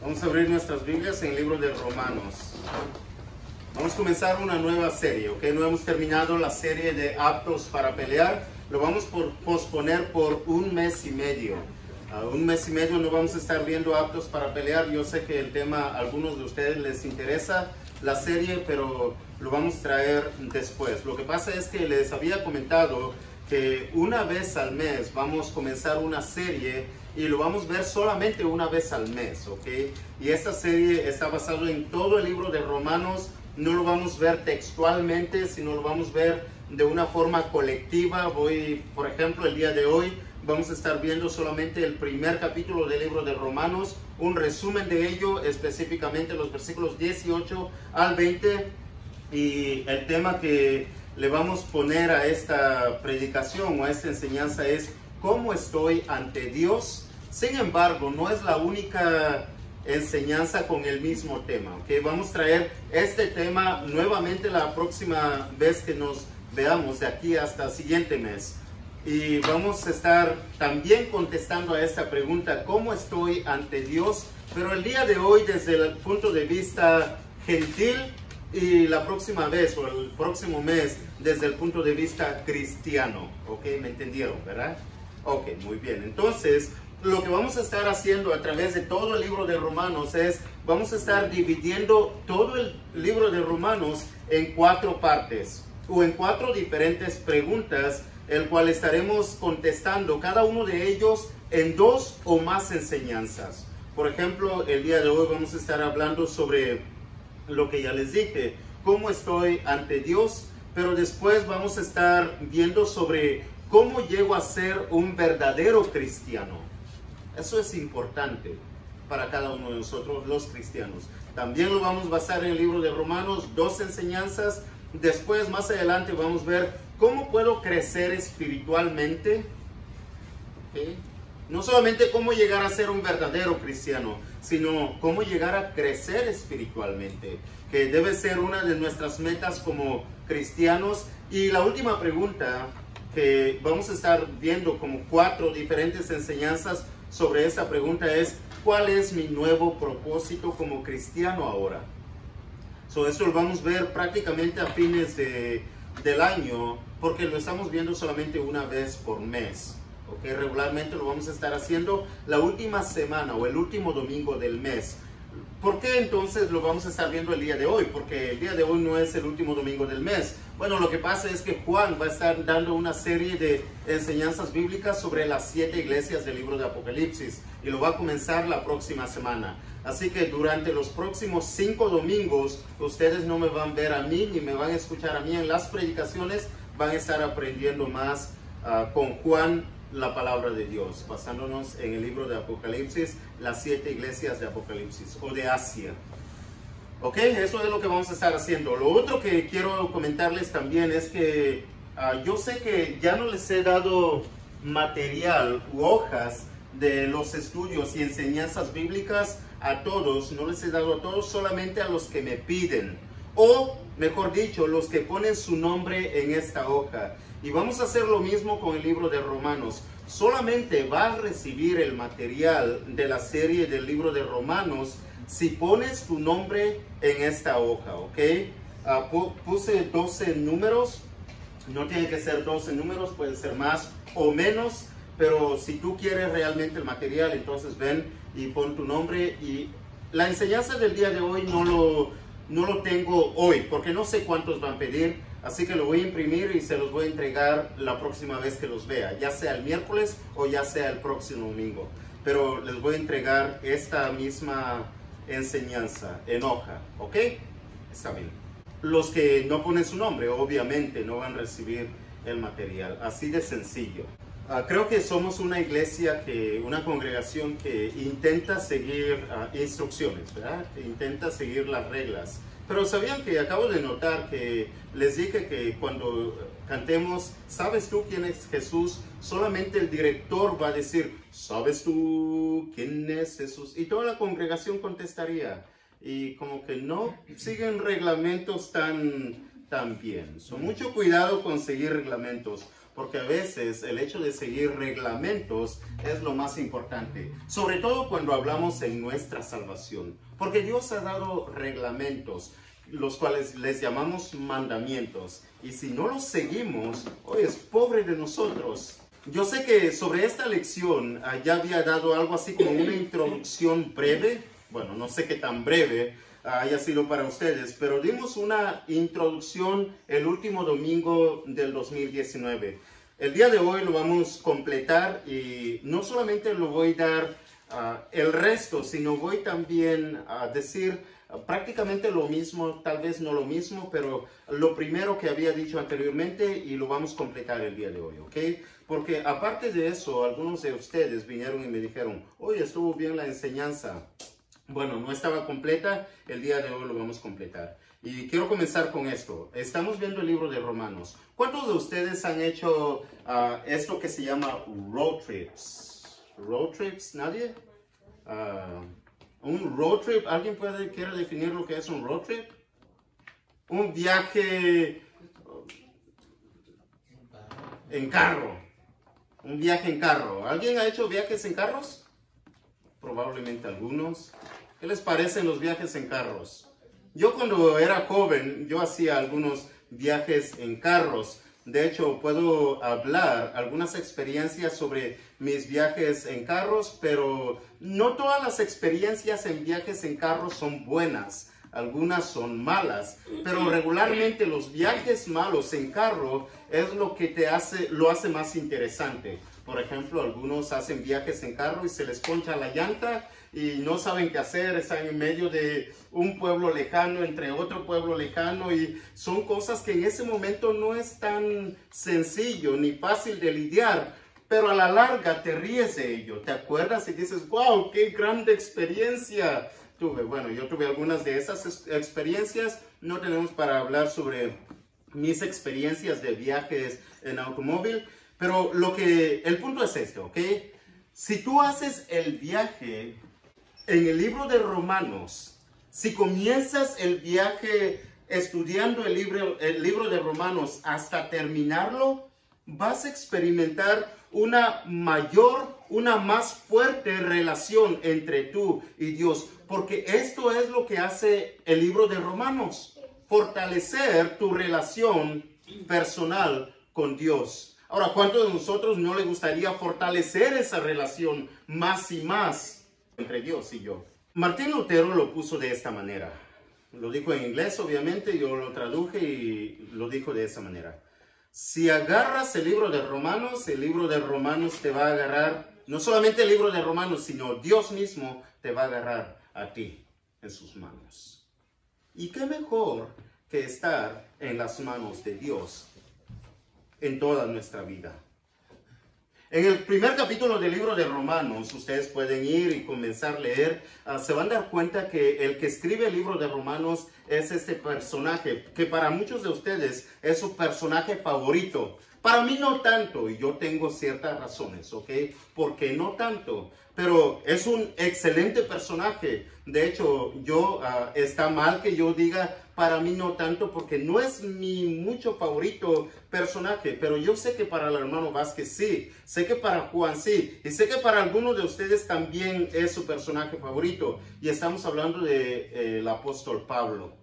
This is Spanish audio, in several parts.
Vamos a abrir nuestras Biblias en el libro de Romanos. Vamos a comenzar una nueva serie, ¿ok? No hemos terminado la serie de aptos para pelear. Lo vamos a posponer por un mes y medio. Un mes y medio no vamos a estar viendo aptos para pelear. Yo sé que el tema a algunos de ustedes les interesa la serie, pero lo vamos a traer después. Lo que pasa es que les había comentado que una vez al mes vamos a comenzar una serie y lo vamos a ver solamente una vez al mes, ¿ok? Y esta serie está basada en todo el libro de Romanos. No lo vamos a ver textualmente, sino lo vamos a ver de una forma colectiva. Por ejemplo, el día de hoy vamos a estar viendo solamente el primer capítulo del libro de Romanos, un resumen de ello, específicamente los versículos 18 al 20. Y el tema que le vamos a poner a esta predicación o a esta enseñanza es ¿cómo estoy ante Dios? Sin embargo, no es la única enseñanza con el mismo tema, ¿ok? Vamos a traer este tema nuevamente la próxima vez que nos veamos, de aquí hasta el siguiente mes. Y vamos a estar también contestando a esta pregunta, ¿cómo estoy ante Dios? Pero el día de hoy desde el punto de vista gentil, y la próxima vez o el próximo mes desde el punto de vista cristiano, ¿ok? ¿Me entendieron, verdad? Ok, muy bien. Entonces, lo que vamos a estar haciendo a través de todo el libro de Romanos es, vamos a estar dividiendo todo el libro de Romanos en 4 partes o en 4 diferentes preguntas, el cual estaremos contestando cada uno de ellos en 2 o más enseñanzas. Por ejemplo, el día de hoy vamos a estar hablando sobre lo que ya les dije, cómo estoy ante Dios, pero después vamos a estar viendo sobre cómo llego a ser un verdadero cristiano. Eso es importante para cada uno de nosotros, los cristianos. También lo vamos a basar en el libro de Romanos, 2 enseñanzas. Después, más adelante, vamos a ver cómo puedo crecer espiritualmente. ¿Okay? No solamente cómo llegar a ser un verdadero cristiano, sino cómo llegar a crecer espiritualmente, que debe ser una de nuestras metas como cristianos. Y la última pregunta que vamos a estar viendo como 4 diferentes enseñanzas sobre esta pregunta es, ¿cuál es mi nuevo propósito como cristiano ahora? Esto lo vamos a ver prácticamente a fines del año, porque lo estamos viendo solamente una vez por mes. Okay, regularmente lo vamos a estar haciendo la última semana o el último domingo del mes. ¿Por qué entonces lo vamos a estar viendo el día de hoy? Porque el día de hoy no es el último domingo del mes. Bueno, lo que pasa es que Juan va a estar dando una serie de enseñanzas bíblicas sobre las 7 iglesias del libro de Apocalipsis y lo va a comenzar la próxima semana. Así que durante los próximos 5 domingos ustedes no me van a ver a mí ni me van a escuchar a mí en las predicaciones, van a estar aprendiendo más con Juan la palabra de Dios, basándonos en el libro de Apocalipsis, las 7 iglesias de Apocalipsis o de Asia. Ok, eso es lo que vamos a estar haciendo. Lo otro que quiero comentarles también es que yo sé que ya no les he dado material u hojas de los estudios y enseñanzas bíblicas a todos, no les he dado a todos, solamente a los que me piden, o mejor dicho, los que ponen su nombre en esta hoja. Y vamos a hacer lo mismo con el libro de Romanos. Solamente vas a recibir el material de la serie del libro de Romanos si pones tu nombre en esta hoja, ¿ok? Puse 12 números, no tiene que ser 12 números, puede ser más o menos, pero si tú quieres realmente el material, entonces ven y pon tu nombre. Y la enseñanza del día de hoy no lo tengo hoy, porque no sé cuántos van a pedir. Así que lo voy a imprimir y se los voy a entregar la próxima vez que los vea, ya sea el miércoles o ya sea el próximo domingo. Pero les voy a entregar esta misma enseñanza en hoja, ¿ok? Está bien. Los que no ponen su nombre, obviamente, no van a recibir el material. Así de sencillo. Creo que somos una iglesia, una congregación que intenta seguir instrucciones, ¿verdad? Que intenta seguir las reglas. Pero ¿sabían que acabo de notar que les dije que cuando cantemos, ¿sabes tú quién es Jesús? Solamente el director va a decir, ¿sabes tú quién es Jesús? Y toda la congregación contestaría. Y como que no siguen reglamentos tan bien. Mucho cuidado con seguir reglamentos. porque a veces el hecho de seguir reglamentos es lo más importante, sobre todo cuando hablamos en nuestra salvación, porque Dios ha dado reglamentos, los cuales les llamamos mandamientos, y si no los seguimos, hoy es pobre de nosotros. Yo sé que sobre esta lección ya había dado algo así como una introducción breve, bueno, no sé qué tan breve haya sido para ustedes, pero dimos una introducción el último domingo del 2019. El día de hoy lo vamos a completar y no solamente lo voy a dar el resto, sino voy también a decir prácticamente lo mismo, tal vez no lo mismo, pero lo primero que había dicho anteriormente y lo vamos a completar el día de hoy, ¿ok? Porque aparte de eso, algunos de ustedes vinieron y me dijeron, oye, estuvo bien la enseñanza. Bueno, no estaba completa, el día de hoy lo vamos a completar. Y quiero comenzar con esto. Estamos viendo el libro de Romanos. ¿Cuántos de ustedes han hecho esto que se llama road trips? ¿Road trips? ¿Nadie? Un road trip, ¿alguien quiere definir lo que es un road trip? Un viaje en carro. Un viaje en carro. ¿Alguien ha hecho viajes en carros? Probablemente algunos. ¿Qué les parecen los viajes en carros? Yo cuando era joven, yo hacía algunos viajes en carros. De hecho, puedo hablar algunas experiencias sobre mis viajes en carros, pero no todas las experiencias en viajes en carros son buenas. Algunas son malas, pero regularmente los viajes malos en carro es lo que lo hace más interesante. Por ejemplo, algunos hacen viajes en carro y se les poncha la llanta y no saben qué hacer, están en medio de un pueblo lejano, entre otro pueblo lejano, y son cosas que en ese momento no es tan sencillo ni fácil de lidiar, pero a la larga te ríes de ello, te acuerdas y dices, wow, qué grande experiencia tuve. Bueno, yo tuve algunas de esas experiencias, no tenemos para hablar sobre mis experiencias de viajes en automóvil, pero el punto es esto, ¿ok? Si tú haces el viaje en el libro de Romanos, si comienzas el viaje estudiando el libro de Romanos hasta terminarlo, vas a experimentar una más fuerte relación entre tú y Dios, porque esto es lo que hace el libro de Romanos, fortalecer tu relación personal con Dios. Ahora, ¿cuántos de nosotros no le gustaría fortalecer esa relación más y más entre Dios y yo? Martín Lutero lo puso de esta manera. Lo dijo en inglés, obviamente, yo lo traduje y lo dijo de esa manera. Si agarras el libro de Romanos te va a agarrar, no solamente el libro de Romanos, sino Dios mismo te va a agarrar a ti en sus manos. ¿Y qué mejor que estar en las manos de Dios en toda nuestra vida? En el primer capítulo del libro de Romanos, ustedes pueden ir y comenzar a leer, se van a dar cuenta que el que escribe el libro de Romanos es este personaje, que para muchos de ustedes es su personaje favorito. Para mí no tanto, y yo tengo ciertas razones, ¿ok? ¿Por qué no tanto? Pero es un excelente personaje. De hecho, está mal que yo diga para mí no tanto, porque no es mi mucho favorito personaje, pero yo sé que para el hermano Vázquez sí, sé que para Juan sí, y sé que para algunos de ustedes también es su personaje favorito, y estamos hablando del apóstol Pablo.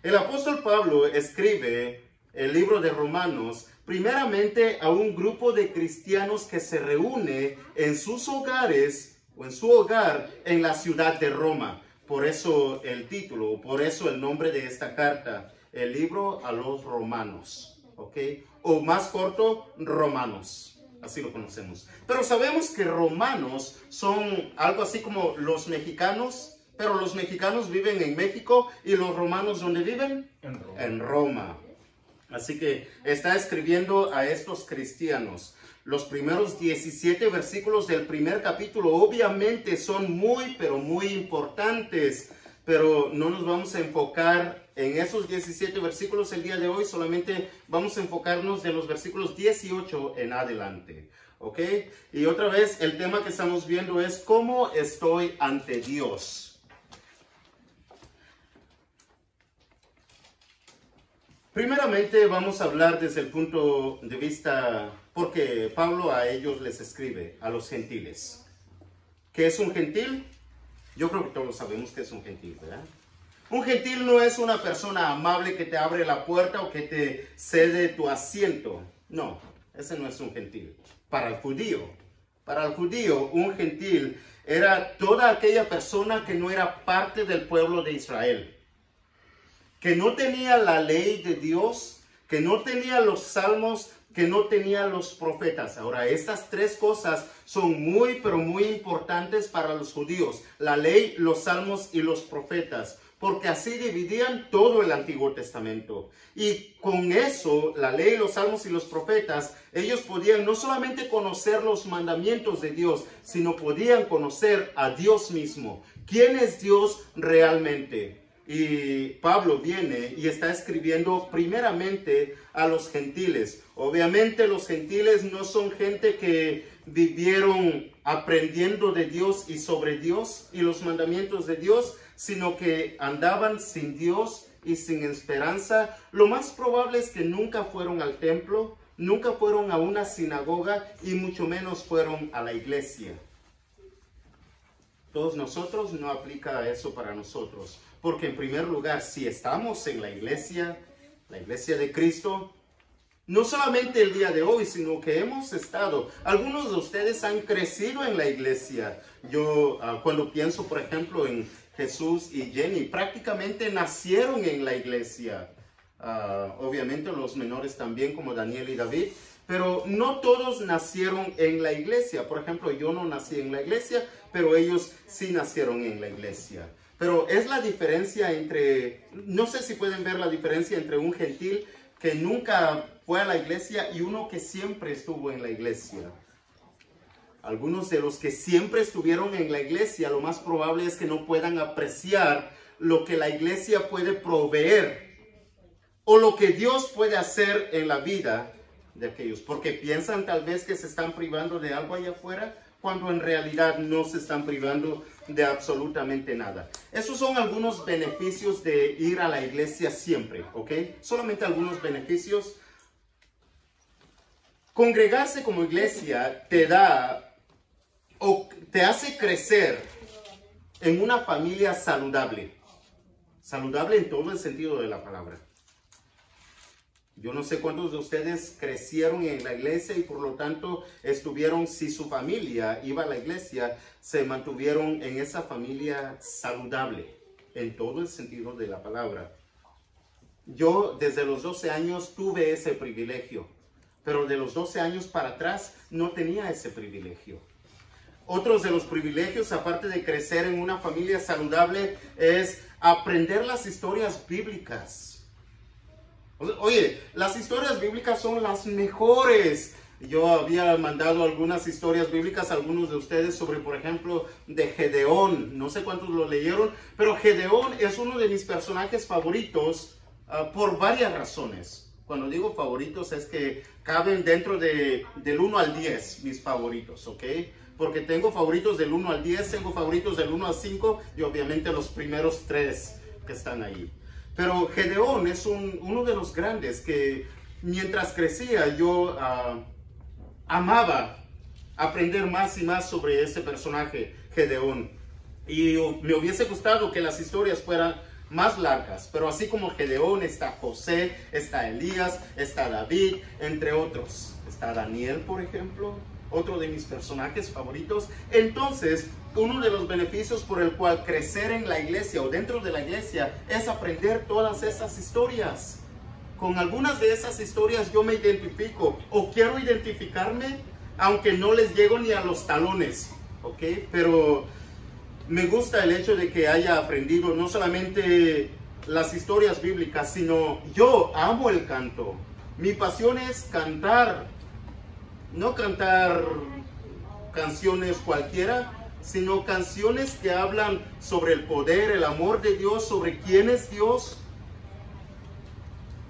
El apóstol Pablo escribe el libro de Romanos primeramente a un grupo de cristianos que se reúne en sus hogares o en su hogar en la ciudad de Roma. Por eso el título, por eso el nombre de esta carta, el libro a los romanos, ¿ok? O más corto, Romanos, así lo conocemos. Pero sabemos que romanos son algo así como los mexicanos, pero los mexicanos viven en México y los romanos ¿dónde viven? En Roma. En Roma. Así que está escribiendo a estos cristianos. Los primeros 17 versículos del primer capítulo obviamente son pero muy importantes, pero no nos vamos a enfocar en esos 17 versículos el día de hoy, solamente vamos a enfocarnos de los versículos 18 en adelante, ¿ok? Y otra vez el tema que estamos viendo es ¿cómo estoy ante Dios? Primeramente vamos a hablar desde el punto de vista, porque Pablo a ellos les escribe, a los gentiles. ¿Qué es un gentil? Yo creo que todos sabemos que es un gentil, ¿verdad? Un gentil no es una persona amable que te abre la puerta o que te cede tu asiento. No, ese no es un gentil. Para el judío, un gentil era toda aquella persona que no era parte del pueblo de Israel, que no tenía la ley de Dios, que no tenía los salmos, que no tenía los profetas. Ahora, estas tres cosas son muy, pero muy importantes para los judíos. La ley, los salmos y los profetas. Porque así dividían todo el Antiguo Testamento. Y con eso, la ley, los salmos y los profetas, ellos podían no solamente conocer los mandamientos de Dios, sino podían conocer a Dios mismo. ¿Quién es Dios realmente? Y Pablo viene y está escribiendo primeramente a los gentiles. Obviamente los gentiles no son gente que vivieron aprendiendo de Dios y sobre Dios y los mandamientos de Dios, sino que andaban sin Dios y sin esperanza. Lo más probable es que nunca fueron al templo, nunca fueron a una sinagoga y mucho menos fueron a la iglesia. Todos nosotros no aplica eso para nosotros. Porque en primer lugar, si estamos en la iglesia de Cristo, no solamente el día de hoy, sino que hemos estado. Algunos de ustedes han crecido en la iglesia. Yo cuando pienso, por ejemplo, en Jesús y Jenny, prácticamente nacieron en la iglesia. Obviamente los menores también, como Daniel y David. Pero no todos nacieron en la iglesia. Por ejemplo, yo no nací en la iglesia, pero ellos sí nacieron en la iglesia. Pero es la diferencia entre, no sé si pueden ver la diferencia entre un gentil que nunca fue a la iglesia y uno que siempre estuvo en la iglesia. Algunos de los que siempre estuvieron en la iglesia, lo más probable es que no puedan apreciar lo que la iglesia puede proveer o lo que Dios puede hacer en la vida de aquellos. Porque piensan tal vez que se están privando de algo allá afuera, cuando en realidad no se están privando de absolutamente nada. Esos son algunos beneficios de ir a la iglesia siempre, ¿ok? Solamente algunos beneficios. Congregarse como iglesia te da o te hace crecer en una familia saludable. Saludable en todo el sentido de la palabra. Yo no sé cuántos de ustedes crecieron en la iglesia y por lo tanto estuvieron, si su familia iba a la iglesia, se mantuvieron en esa familia saludable, en todo el sentido de la palabra. Yo desde los 12 años tuve ese privilegio, pero de los 12 años para atrás no tenía ese privilegio. Otros de los privilegios, aparte de crecer en una familia saludable, es aprender las historias bíblicas. Oye, las historias bíblicas son las mejores. Yo había mandado algunas historias bíblicas a algunos de ustedes sobre, por ejemplo, de Gedeón. No sé cuántos lo leyeron, pero Gedeón es uno de mis personajes favoritos por varias razones. Cuando digo favoritos es que caben dentro del 1 al 10 mis favoritos, ¿ok? Porque tengo favoritos del 1 al 10, tengo favoritos del 1 al 5 y obviamente los primeros 3 que están ahí. Pero Gedeón es uno de los grandes que mientras crecía yo amaba aprender más y más sobre ese personaje, Gedeón. Y me hubiese gustado que las historias fueran más largas. Pero así como Gedeón está José, está Elías, está David, entre otros. Está Daniel, por ejemplo, otro de mis personajes favoritos. Entonces, uno de los beneficios por el cual crecer en la iglesia o dentro de la iglesia es aprender todas esas historias. Con algunas de esas historias yo me identifico o quiero identificarme, aunque no les llego ni a los talones, ¿ok? Pero me gusta el hecho de que haya aprendido no solamente las historias bíblicas, sino yo amo el canto. Mi pasión es cantar, no cantar canciones cualquiera, sino canciones que hablan sobre el poder, el amor de Dios, sobre quién es Dios.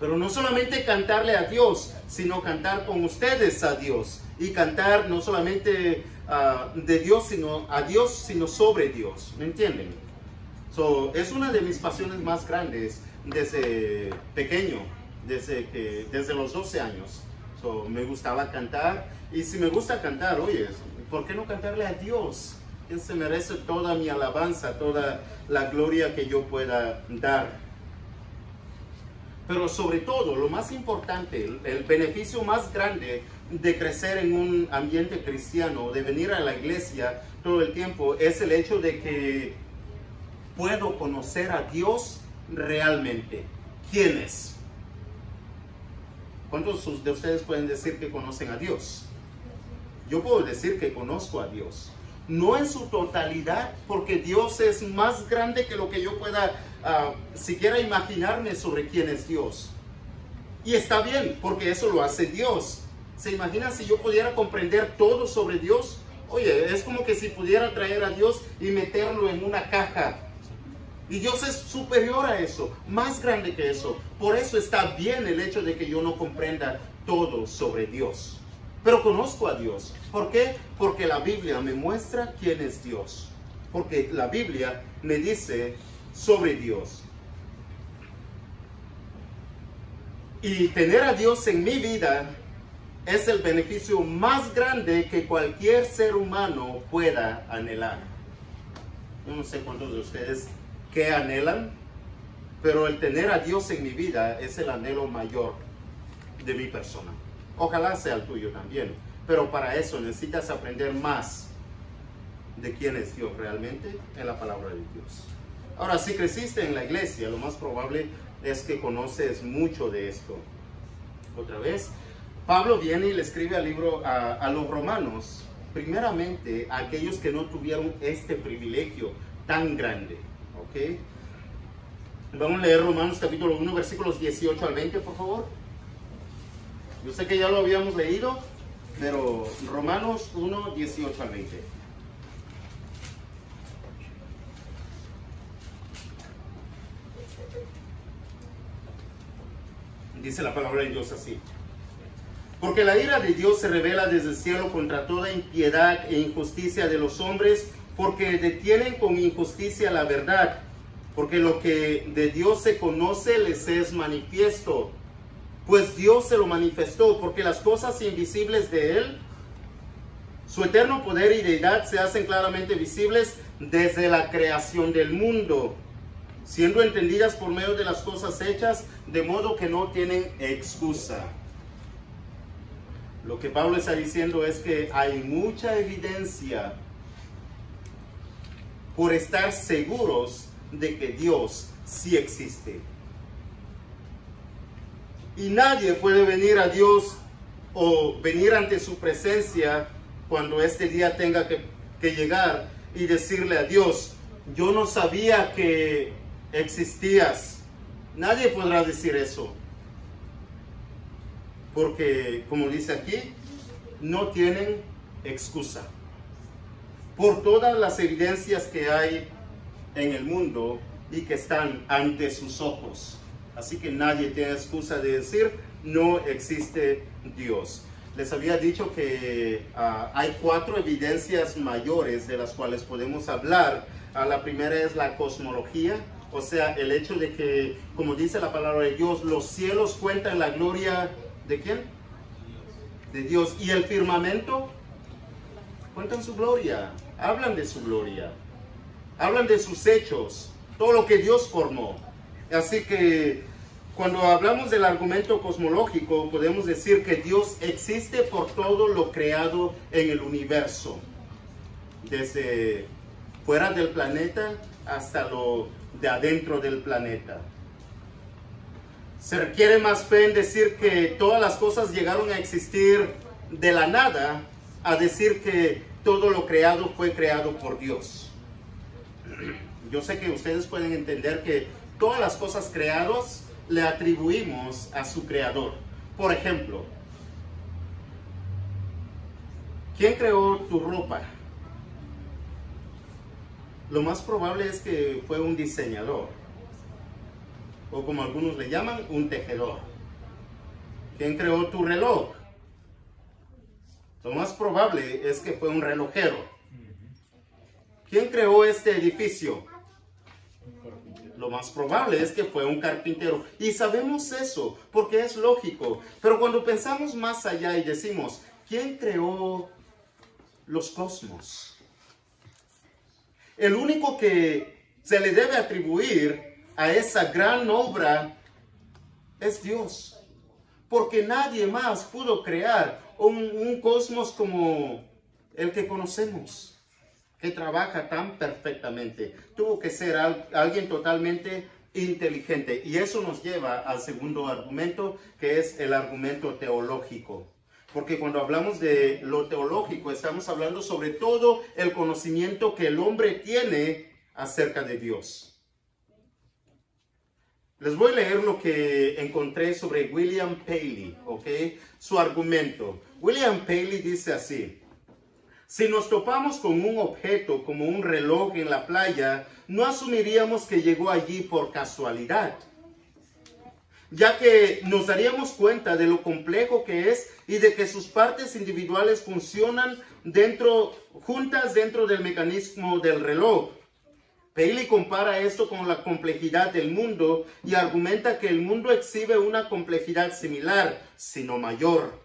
Pero no solamente cantarle a Dios, sino cantar con ustedes a Dios. Y cantar no solamente de Dios, sino a Dios, sino sobre Dios. ¿Me entienden? Es una de mis pasiones más grandes desde pequeño. desde los 12 años. Me gustaba cantar, y si me gusta cantar, oye, ¿por qué no cantarle a Dios? Él se merece toda mi alabanza, toda la gloria que yo pueda dar. Pero sobre todo, lo más importante, el beneficio más grande de crecer en un ambiente cristiano, de venir a la iglesia todo el tiempo, es el hecho de que puedo conocer a Dios realmente. ¿Quién es? ¿Cuántos de ustedes pueden decir que conocen a Dios? Yo puedo decir que conozco a Dios. No en su totalidad, porque Dios es más grande que lo que yo pueda siquiera imaginarme sobre quién es Dios. Y está bien, porque eso lo hace Dios. ¿Se imaginan si yo pudiera comprender todo sobre Dios? Oye, es como que si pudiera traer a Dios y meterlo en una caja. Y Dios es superior a eso, más grande que eso. Por eso está bien el hecho de que yo no comprenda todo sobre Dios. Pero conozco a Dios. ¿Por qué? Porque la Biblia me muestra quién es Dios. Porque la Biblia me dice sobre Dios. Y tener a Dios en mi vida es el beneficio más grande que cualquier ser humano pueda anhelar. Yo no sé cuántos de ustedes que anhelan, pero el tener a Dios en mi vida es el anhelo mayor de mi persona. Ojalá sea el tuyo también, pero para eso necesitas aprender más de quién es Dios realmente en la palabra de Dios. Ahora, si creciste en la iglesia, lo más probable es que conoces mucho de esto. Otra vez, Pablo viene y le escribe al libro a los romanos, primeramente a aquellos que no tuvieron este privilegio tan grande. ¿Okay? Vamos a leer Romanos capítulo 1, versículos 18 al 20, por favor. Yo sé que ya lo habíamos leído, pero Romanos 1, 18 al 20. Dice la palabra de Dios así: porque la ira de Dios se revela desde el cielo contra toda impiedad e injusticia de los hombres, porque detienen con injusticia la verdad, porque lo que de Dios se conoce les es manifiesto, pues Dios se lo manifestó, porque las cosas invisibles de Él, su eterno poder y deidad, se hacen claramente visibles desde la creación del mundo, siendo entendidas por medio de las cosas hechas, de modo que no tienen excusa. Lo que Pablo está diciendo es que hay mucha evidencia por estar seguros de que Dios sí existe. Y nadie puede venir a Dios o venir ante su presencia cuando este día tenga que llegar y decirle a Dios: yo no sabía que existías. Nadie podrá decir eso. Porque, como dice aquí, no tienen excusa. Por todas las evidencias que hay en el mundo y que están ante sus ojos. Así que nadie tiene excusa de decir no existe Dios. Les había dicho que hay 4 evidencias mayores de las cuales podemos hablar. La primera es la cosmología, o sea, el hecho de que, como dice la palabra de Dios, los cielos cuentan la gloria ¿de quién? De Dios. Y el firmamento cuentan su gloria, hablan de su gloria, hablan de sus hechos, todo lo que Dios formó. Así que cuando hablamos del argumento cosmológico, podemos decir que Dios existe por todo lo creado en el universo, desde fuera del planeta hasta lo de adentro del planeta. Se requiere más fe en decir que todas las cosas llegaron a existir de la nada, a decir que todo lo creado fue creado por Dios. Yo sé que ustedes pueden entender que todas las cosas creadas le atribuimos a su creador. Por ejemplo, ¿quién creó tu ropa? Lo más probable es que fue un diseñador, o como algunos le llaman, un tejedor. ¿Quién creó tu reloj? Lo más probable es que fue un relojero. ¿Quién creó este edificio? Lo más probable es que fue un carpintero. Y sabemos eso porque es lógico. Pero cuando pensamos más allá y decimos, ¿quién creó los cosmos? El único que se le debe atribuir a esa gran obra es Dios. Porque nadie más pudo crear un cosmos como el que conocemos, que trabaja tan perfectamente. Tuvo que ser alguien totalmente inteligente. Y eso nos lleva al segundo argumento, que es el argumento teológico. Porque cuando hablamos de lo teológico, estamos hablando sobre todo el conocimiento que el hombre tiene acerca de Dios. Les voy a leer lo que encontré sobre William Paley, ¿ok? Su argumento. William Paley dice así: si nos topamos con un objeto como un reloj en la playa, no asumiríamos que llegó allí por casualidad, ya que nos daríamos cuenta de lo complejo que es y de que sus partes individuales funcionan juntas dentro del mecanismo del reloj. Paley compara esto con la complejidad del mundo y argumenta que el mundo exhibe una complejidad similar, sino mayor.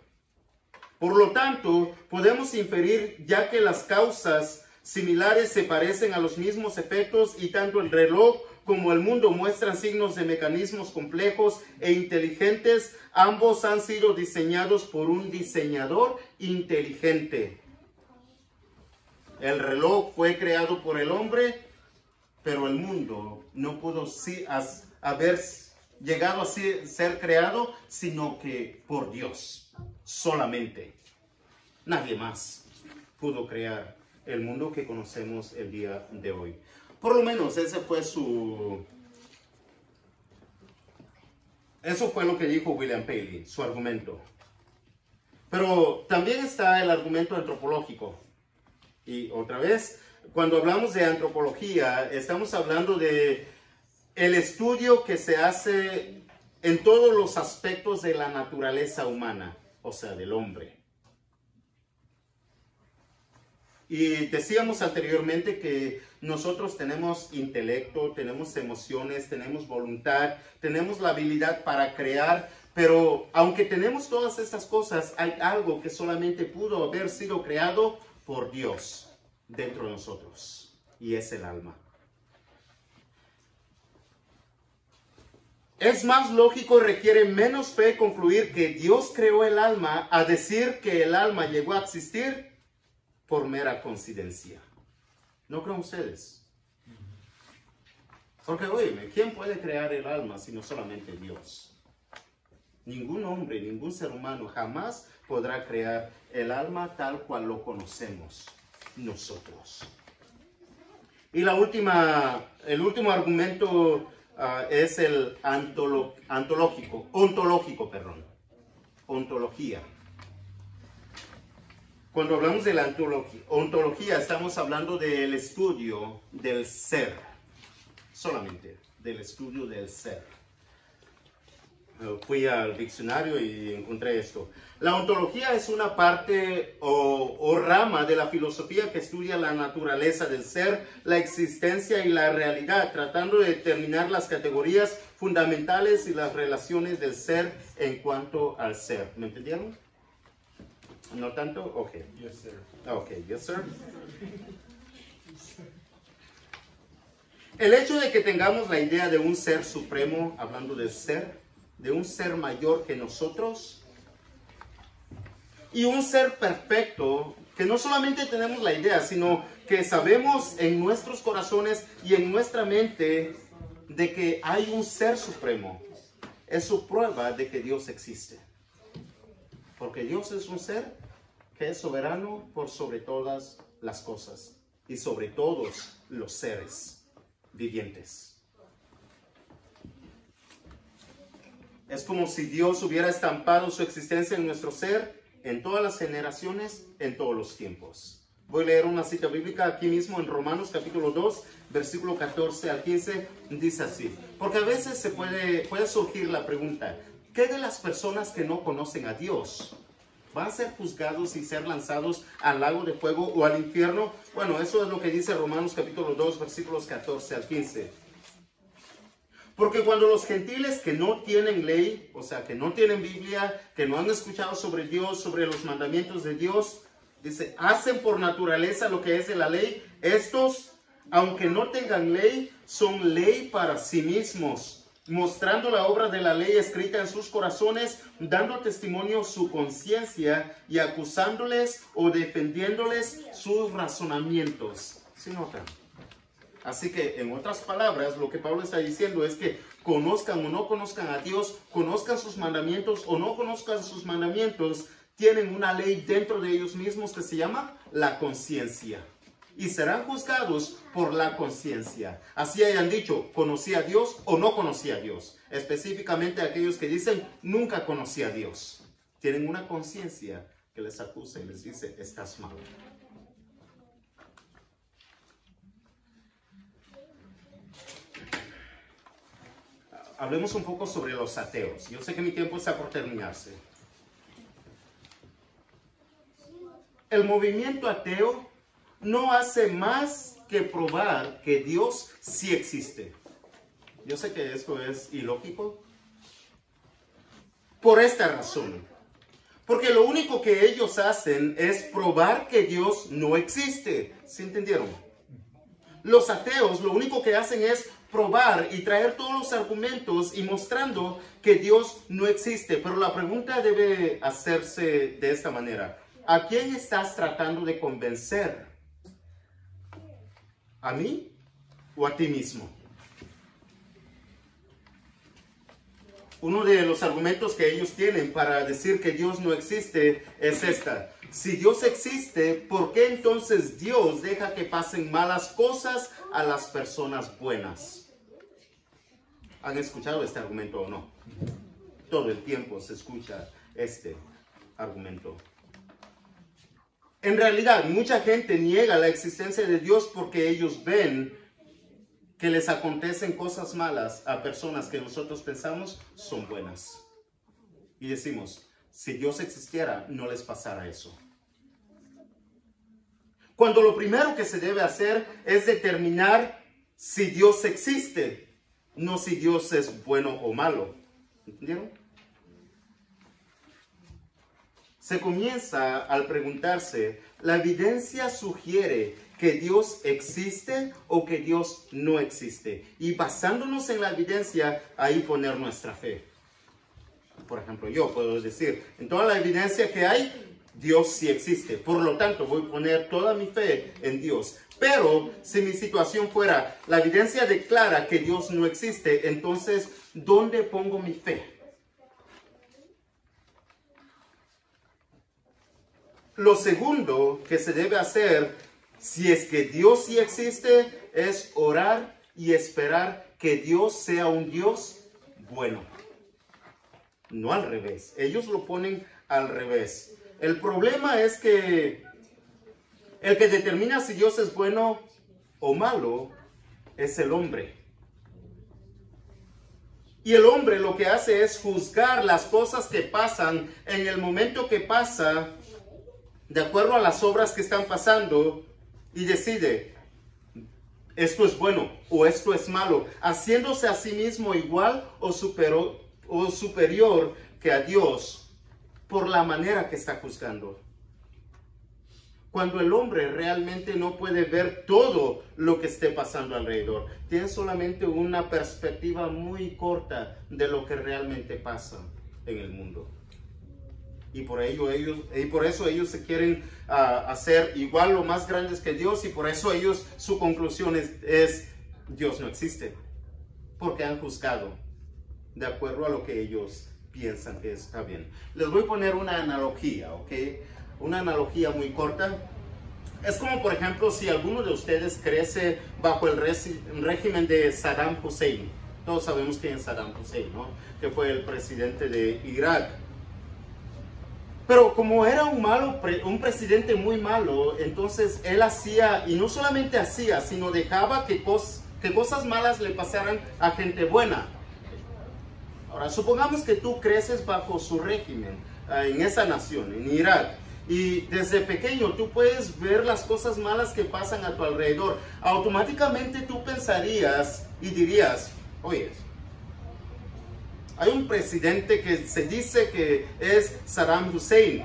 Por lo tanto, podemos inferir, ya que las causas similares se parecen a los mismos efectos y tanto el reloj como el mundo muestran signos de mecanismos complejos e inteligentes, ambos han sido diseñados por un diseñador inteligente. El reloj fue creado por el hombre, pero el mundo no pudo haber llegado a ser creado, sino que por Dios solamente. Nadie más pudo crear el mundo que conocemos el día de hoy. Por lo menos eso fue lo que dijo William Paley, su argumento. Pero también está el argumento antropológico. Y otra vez, cuando hablamos de antropología, estamos hablando de el estudio que se hace en todos los aspectos de la naturaleza humana, o sea, del hombre. Y decíamos anteriormente que nosotros tenemos intelecto, tenemos emociones, tenemos voluntad, tenemos la habilidad para crear, pero aunque tenemos todas estas cosas, hay algo que solamente pudo haber sido creado por Dios dentro de nosotros, y es el alma. Es más lógico y requiere menos fe concluir que Dios creó el alma a decir que el alma llegó a existir por mera coincidencia. ¿No creen ustedes? Porque, oye, ¿quién puede crear el alma sino solamente Dios? Ningún hombre, ningún ser humano jamás podrá crear el alma tal cual lo conocemos nosotros. Y el último argumento es el ontología. Cuando hablamos de la ontología, estamos hablando del estudio del ser, solamente del estudio del ser. Fui al diccionario y encontré esto. La ontología es una parte o rama de la filosofía que estudia la naturaleza del ser, la existencia y la realidad, tratando de determinar las categorías fundamentales y las relaciones del ser en cuanto al ser. ¿Me entendieron? ¿No tanto? Ok. Yes, sir. Ok, yes, sir. El hecho de que tengamos la idea de un ser supremo, hablando del ser, de un ser mayor que nosotros, y un ser perfecto, que no solamente tenemos la idea, sino que sabemos en nuestros corazones y en nuestra mente de que hay un ser supremo, es su prueba de que Dios existe. Porque Dios es un ser que es soberano por sobre todas las cosas y sobre todos los seres vivientes. Es como si Dios hubiera estampado su existencia en nuestro ser, en todas las generaciones, en todos los tiempos. Voy a leer una cita bíblica aquí mismo en Romanos capítulo 2, versículo 14 al 15, dice así. Porque a veces puede surgir la pregunta, ¿qué de las personas que no conocen a Dios? ¿Van a ser juzgados y ser lanzados al lago de fuego o al infierno? Bueno, eso es lo que dice Romanos capítulo 2, versículos 14 al 15. Porque cuando los gentiles que no tienen ley, o sea, que no tienen Biblia, que no han escuchado sobre Dios, sobre los mandamientos de Dios, dice, hacen por naturaleza lo que es de la ley, estos, aunque no tengan ley, son ley para sí mismos, mostrando la obra de la ley escrita en sus corazones, dando testimonio su conciencia y acusándoles o defendiéndoles sus razonamientos. ¿Sí notan? Así que, en otras palabras, lo que Pablo está diciendo es que conozcan o no conozcan a Dios, conozcan sus mandamientos o no conozcan sus mandamientos, tienen una ley dentro de ellos mismos que se llama la conciencia. Y serán juzgados por la conciencia. Así hayan dicho, conocí a Dios o no conocí a Dios. Específicamente aquellos que dicen, nunca conocí a Dios. Tienen una conciencia que les acusa y les dice, estás mal. Hablemos un poco sobre los ateos. Yo sé que mi tiempo está por terminarse. El movimiento ateo no hace más que probar que Dios sí existe. Yo sé que esto es ilógico. Por esta razón. Porque lo único que ellos hacen es probar que Dios no existe. ¿Sí entendieron? Los ateos lo único que hacen es probar y traer todos los argumentos y mostrando que Dios no existe. Pero la pregunta debe hacerse de esta manera. ¿A quién estás tratando de convencer? ¿A mí o a ti mismo? Uno de los argumentos que ellos tienen para decir que Dios no existe es esta. Si Dios existe, ¿por qué entonces Dios deja que pasen malas cosas a las personas buenas? ¿Han escuchado este argumento o no? Todo el tiempo se escucha este argumento. En realidad, mucha gente niega la existencia de Dios porque ellos ven que les acontecen cosas malas a personas que nosotros pensamos son buenas. Y decimos, si Dios existiera, no les pasara eso. Cuando lo primero que se debe hacer es determinar si Dios existe, no si Dios es bueno o malo. ¿Entendieron? Se comienza al preguntarse, ¿la evidencia sugiere que Dios existe o que Dios no existe? Y basándonos en la evidencia, ahí poner nuestra fe. Por ejemplo, yo puedo decir, en toda la evidencia que hay, Dios sí existe. Por lo tanto, voy a poner toda mi fe en Dios. Pero si mi situación fuera, la evidencia declara que Dios no existe, entonces, ¿dónde pongo mi fe? Lo segundo que se debe hacer, si es que Dios sí existe, es orar y esperar que Dios sea un Dios bueno. No al revés. Ellos lo ponen al revés. El problema es que el que determina si Dios es bueno o malo es el hombre. Y el hombre lo que hace es juzgar las cosas que pasan en el momento que pasa, de acuerdo a las obras que están pasando, y decide, esto es bueno o esto es malo, haciéndose a sí mismo igual o superior que a Dios por la manera que está juzgando. Cuando el hombre realmente no puede ver todo lo que esté pasando alrededor, tiene solamente una perspectiva muy corta de lo que realmente pasa en el mundo. Y por eso ellos se quieren hacer igual o más grandes que Dios, y por eso su conclusión es Dios no existe, porque han juzgado de acuerdo a lo que ellos piensan que está bien. Les voy a poner una analogía, ¿ok? Una analogía muy corta. Es como, por ejemplo, si alguno de ustedes crece bajo el régimen de Saddam Hussein. Todos sabemos quién es Saddam Hussein, ¿no? Que fue el presidente de Irak. Pero como era un presidente muy malo, entonces él hacía, y no solamente hacía, sino dejaba que cosas malas le pasaran a gente buena. Ahora, supongamos que tú creces bajo su régimen, en esa nación, en Irak, y desde pequeño tú puedes ver las cosas malas que pasan a tu alrededor. Automáticamente tú pensarías y dirías, oye, Hay un presidente que se dice que es Saddam Hussein,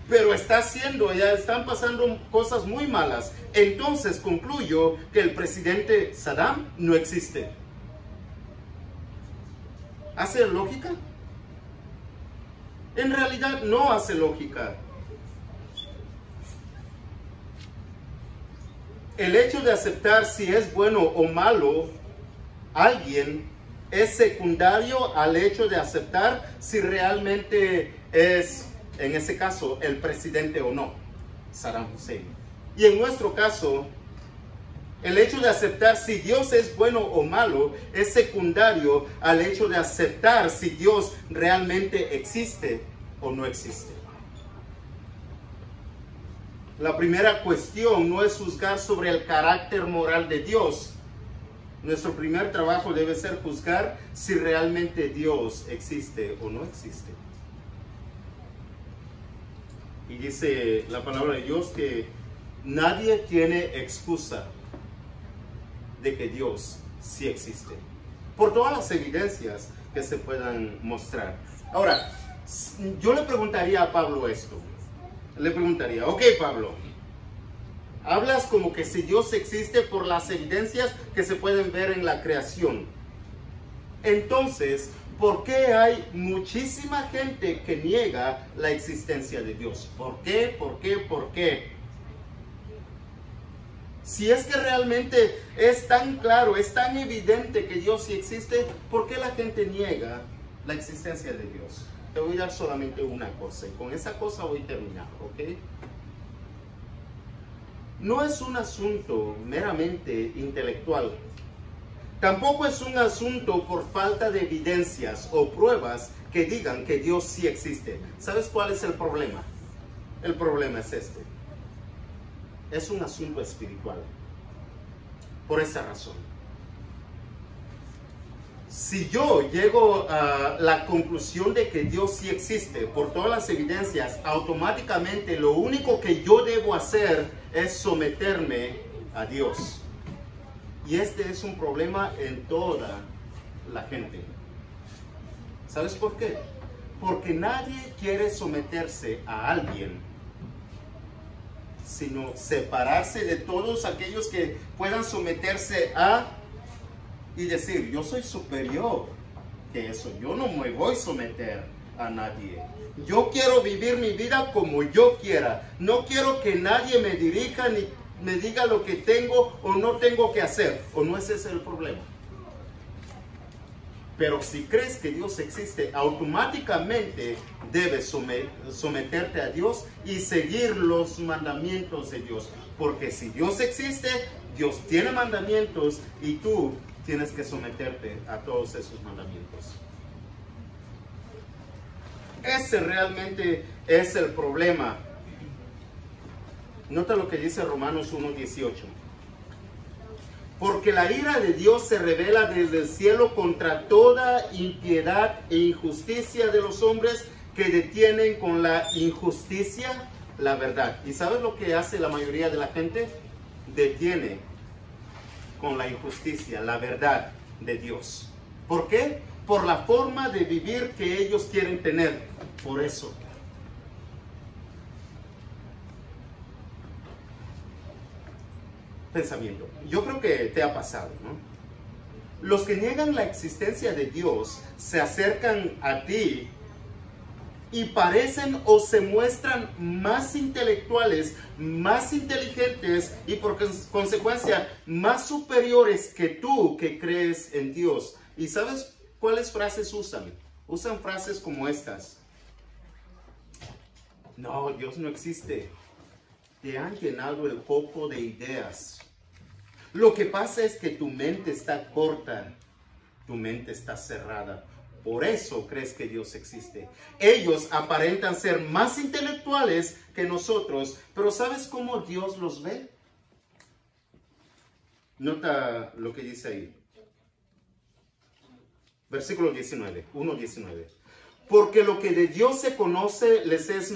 pero ya están pasando cosas muy malas. Entonces concluyo que el presidente Saddam no existe. ¿Hace lógica? En realidad no hace lógica. El hecho de aceptar si es bueno o malo alguien es secundario al hecho de aceptar si realmente es, en ese caso, el presidente o no, Saddam Hussein. Y en nuestro caso, el hecho de aceptar si Dios es bueno o malo es secundario al hecho de aceptar si Dios realmente existe o no existe. La primera cuestión no es juzgar sobre el carácter moral de Dios. Nuestro primer trabajo debe ser juzgar si realmente Dios existe o no existe. Y dice la palabra de Dios que nadie tiene excusa de que Dios sí existe, por todas las evidencias que se puedan mostrar. Ahora, yo le preguntaría a Pablo esto. Le preguntaría, ok Pablo, hablas como que si Dios existe por las evidencias que se pueden ver en la creación. Entonces, ¿por qué hay muchísima gente que niega la existencia de Dios? ¿Por qué? ¿Por qué? ¿Por qué? Si es que realmente es tan claro, es tan evidente que Dios sí existe, ¿por qué la gente niega la existencia de Dios? Te voy a dar solamente una cosa y con esa cosa voy a terminar, ¿ok? No es un asunto meramente intelectual. Tampoco es un asunto por falta de evidencias o pruebas que digan que Dios sí existe. ¿Sabes cuál es el problema? El problema es este. Es un asunto espiritual. Por esa razón. Si yo llego a la conclusión de que Dios sí existe por todas las evidencias, automáticamente lo único que yo debo hacer es someterme a Dios. Y este es un problema en toda la gente. ¿Sabes por qué? Porque nadie quiere someterse a alguien, sino separarse de todos aquellos que puedan someterse a y decir, yo soy superior que eso, yo no me voy a someter a nadie. Yo quiero vivir mi vida como yo quiera. No quiero que nadie me dirija ni me diga lo que tengo o no tengo que hacer. ¿O no ese es el problema? Pero si crees que Dios existe, automáticamente debes someterte a Dios y seguir los mandamientos de Dios. Porque si Dios existe, Dios tiene mandamientos y tú tienes que someterte a todos esos mandamientos. Ese realmente es el problema. Nota lo que dice Romanos 1:18. Porque la ira de Dios se revela desde el cielo contra toda impiedad e injusticia de los hombres que detienen con la injusticia la verdad. ¿Y sabes lo que hace la mayoría de la gente? Detiene con la injusticia la verdad de Dios. ¿Por qué? Por la forma de vivir que ellos quieren tener. Por eso. Pensamiento. Yo creo que te ha pasado, ¿no? Los que niegan la existencia de Dios se acercan a ti y parecen o se muestran más intelectuales, más inteligentes y por consecuencia más superiores que tú que crees en Dios. ¿Y sabes cuáles frases usan? Usan frases como estas. No, Dios no existe. Te han llenado el coco de ideas. Lo que pasa es que tu mente está corta, tu mente está cerrada. Por eso crees que Dios existe. Ellos aparentan ser más intelectuales que nosotros, pero ¿sabes cómo Dios los ve? Nota lo que dice ahí. Versículo 19, 1:19. Porque lo que de Dios se conoce les es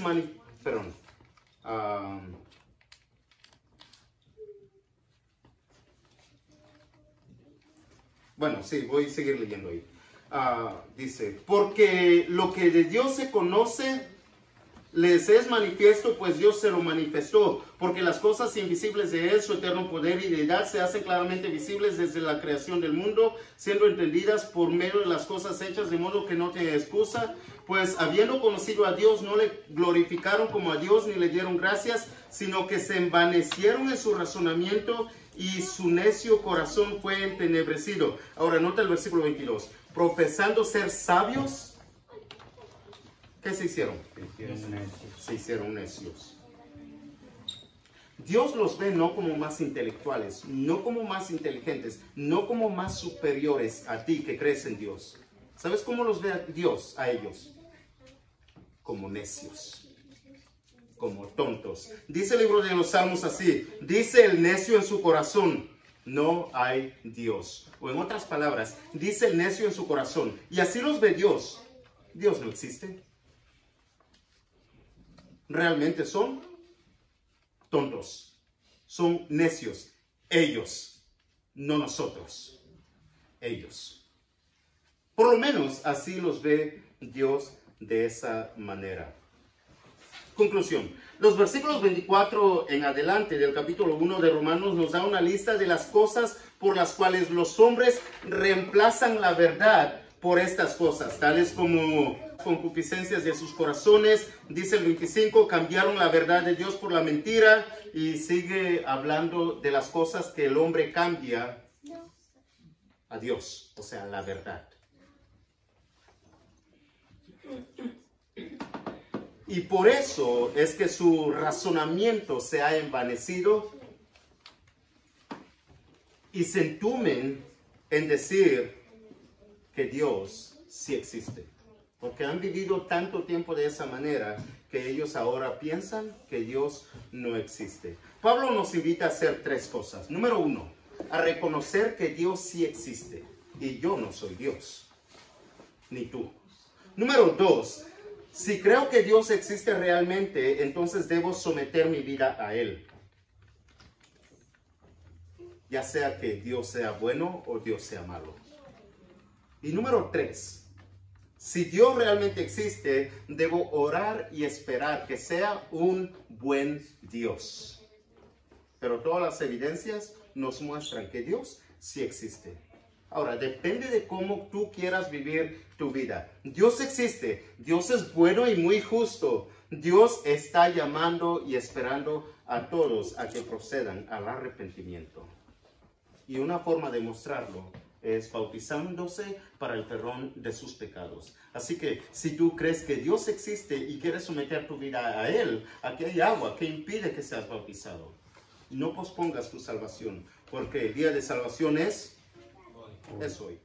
bueno, sí, voy a seguir leyendo ahí. dice, porque lo que de Dios se conoce les es manifiesto, pues Dios se lo manifestó, porque las cosas invisibles de Él, su eterno poder y deidad, se hacen claramente visibles desde la creación del mundo, siendo entendidas por medio de las cosas hechas, de modo que no tiene excusa, pues habiendo conocido a Dios, no le glorificaron como a Dios, ni le dieron gracias, sino que se envanecieron en su razonamiento, y su necio corazón fue entenebrecido. Ahora nota el versículo 22, profesando ser sabios, ¿qué se hicieron? Se hicieron necios. Dios los ve no como más intelectuales, no como más inteligentes, no como más superiores a ti que crees en Dios. ¿Sabes cómo los ve Dios a ellos? Como necios, como tontos. Dice el libro de los Salmos así, dice el necio en su corazón, no hay Dios. O en otras palabras, dice el necio en su corazón. Y así los ve Dios. Dios no existe. Realmente son tontos, son necios, ellos, no nosotros, ellos. Por lo menos así los ve Dios de esa manera. Conclusión. Los versículos 24 en adelante del capítulo 1 de Romanos nos da una lista de las cosas por las cuales los hombres reemplazan la verdad por estas cosas, tales como concupiscencias de sus corazones. Dice el 25, cambiaron la verdad de Dios por la mentira, y sigue hablando de las cosas que el hombre cambia a Dios, o sea, la verdad. Y por eso es que su razonamiento se ha envanecido y se entumen en decir que Dios sí existe. Porque han vivido tanto tiempo de esa manera que ellos ahora piensan que Dios no existe. Pablo nos invita a hacer tres cosas. Número uno, a reconocer que Dios sí existe. Y yo no soy Dios, ni tú. Número dos, si creo que Dios existe realmente, entonces debo someter mi vida a Él. Ya sea que Dios sea bueno o Dios sea malo. Y número tres, si Dios realmente existe, debo orar y esperar que sea un buen Dios. Pero todas las evidencias nos muestran que Dios sí existe. Ahora, depende de cómo tú quieras vivir tu vida. Dios existe. Dios es bueno y muy justo. Dios está llamando y esperando a todos a que procedan al arrepentimiento. Y una forma de mostrarlo es bautizándose para el perdón de sus pecados. Así que si tú crees que Dios existe y quieres someter tu vida a Él, aquí hay agua que impide que seas bautizado. No pospongas tu salvación, porque el día de salvación es hoy.